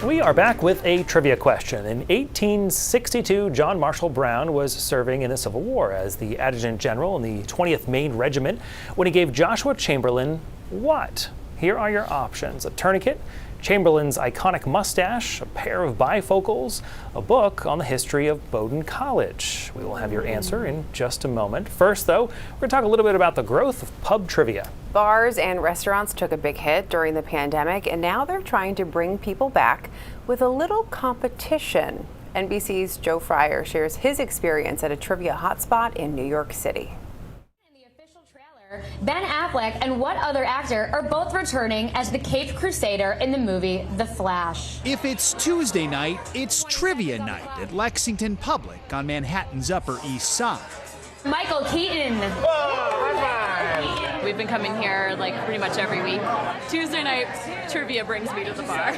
We are back with a trivia question. In 1862, John Marshall Brown was serving in the Civil War as the Adjutant General in the 20th Maine Regiment when he gave Joshua Chamberlain what? Here are your options: a tourniquet, Chamberlain's iconic mustache, a pair of bifocals, a book on the history of Bowdoin College. We will have your answer in just a moment. First, though, we're going to talk a little bit about the growth of pub trivia. Bars and restaurants took a big hit during the pandemic, and now they're trying to bring people back with a little competition. NBC's Joe Fryer shares his experience at a trivia hotspot in New York City. Ben Affleck and what other actor are both returning as the Caped Crusader in the movie The Flash? If it's Tuesday night, it's trivia night at Lexington Public on Manhattan's Upper East Side. Michael Keaton. We've been coming here like pretty much every week. Tuesday night trivia brings me to the bar.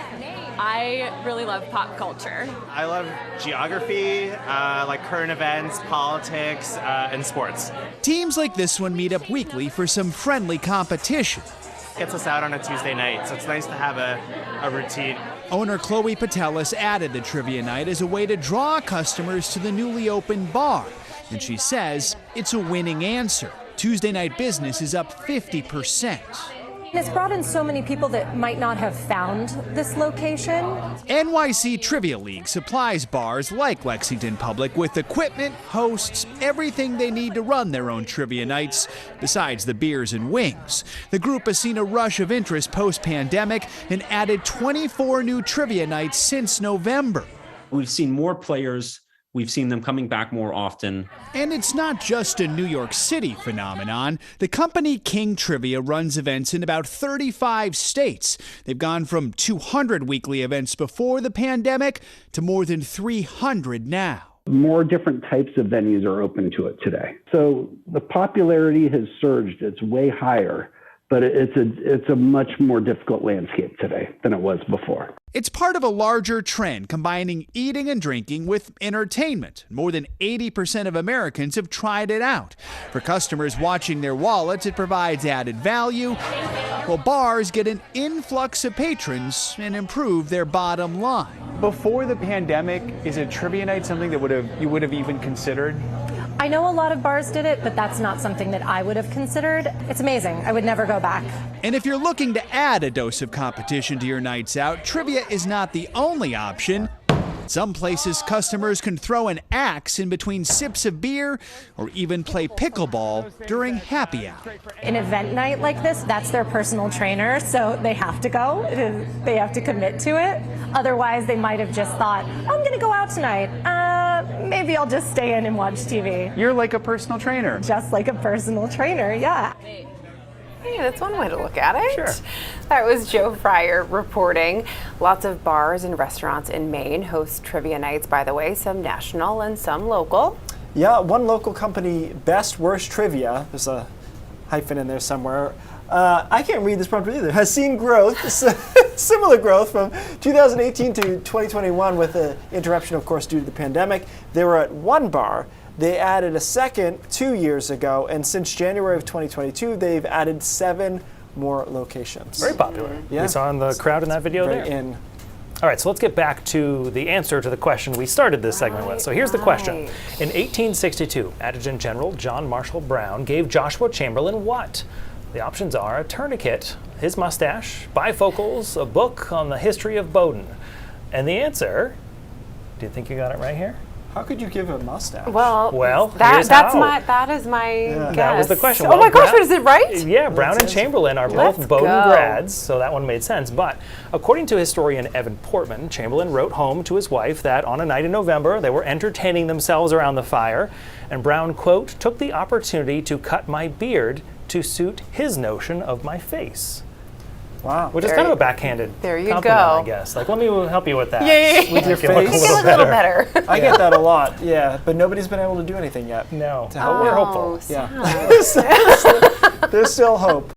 I really love pop culture. I love geography, like current events, politics, and sports. Teams like this one meet up weekly for some friendly competition. Gets us out on a Tuesday night, so it's nice to have a routine. Owner Chloe Patelis added the trivia night as a way to draw customers to the newly opened bar. And she says it's a winning answer. Tuesday night business is up 50%. It's brought in so many people that might not have found this location. NYC Trivia League supplies bars like Lexington Public with equipment, hosts, everything they need to run their own trivia nights, besides the beers and wings. The group has seen a rush of interest post-pandemic and added 24 new trivia nights since November. We've seen more players. We've seen them coming back more often. And it's not just a New York City phenomenon. The company King Trivia runs events in about 35 states. They've gone from 200 weekly events before the pandemic to more than 300 now. More different types of venues are open to it today. So the popularity has surged. It's way higher, but it's a much more difficult landscape today than it was before. It's part of a larger trend combining eating and drinking with entertainment. More than 80% of Americans have tried it out. For customers watching their wallets, it provides added value, while bars get an influx of patrons and improve their bottom line. Before the pandemic, is a trivia night something that you would have even considered? I know a lot of bars did it, but that's not something that I would have considered. It's amazing. I would never go back. And if you're looking to add a dose of competition to your nights out, trivia is not the only option. Some places, customers can throw an axe in between sips of beer or even play pickleball during happy hour. An event night like this, that's their personal trainer, so they have to go. They have to commit to it. Otherwise, they might have just thought, I'm going to go out tonight. Maybe I'll just stay in and watch TV. You're like a personal trainer. Just like a personal trainer, yeah. Hey, that's one way to look at it. Sure. That was Joe Fryer reporting. Lots of bars and restaurants in Maine host trivia nights, by the way, some national and some local. Yeah, one local company, Best Worst Trivia, there's a hyphen in there somewhere. I can't read this properly either. Has seen growth, similar growth from 2018 to 2021 with an interruption, of course, due to the pandemic. They were at one bar. They added a second 2 years ago, and since January of 2022, they've added 7 more locations. Very popular. Yeah. We saw in the crowd in that video there. In. All right, so let's get back to the answer to the question we started this segment with. So here's the question. In 1862, Adjutant General John Marshall Brown gave Joshua Chamberlain what? The options are a tourniquet, his mustache, bifocals, a book on the history of Bowdoin. And the answer, do you think you got it right here? How could you give a mustache? Well, that is my guess. That was the question. Oh my gosh, is it right? Yeah, Brown and Chamberlain are both Bowdoin grads, so that one made sense. But according to historian Evan Portman, Chamberlain wrote home to his wife that on a night in November, they were entertaining themselves around the fire, and Brown, quote, took the opportunity to cut my beard to suit his notion of my face. Wow. Which is kind of a backhanded compliment, I guess. Like, let me help you with that. Yeah. With your face. Make it a little better. I get that a lot, yeah. But nobody's been able to do anything yet. No. To help. We're hopeful. Yeah. There's still hope.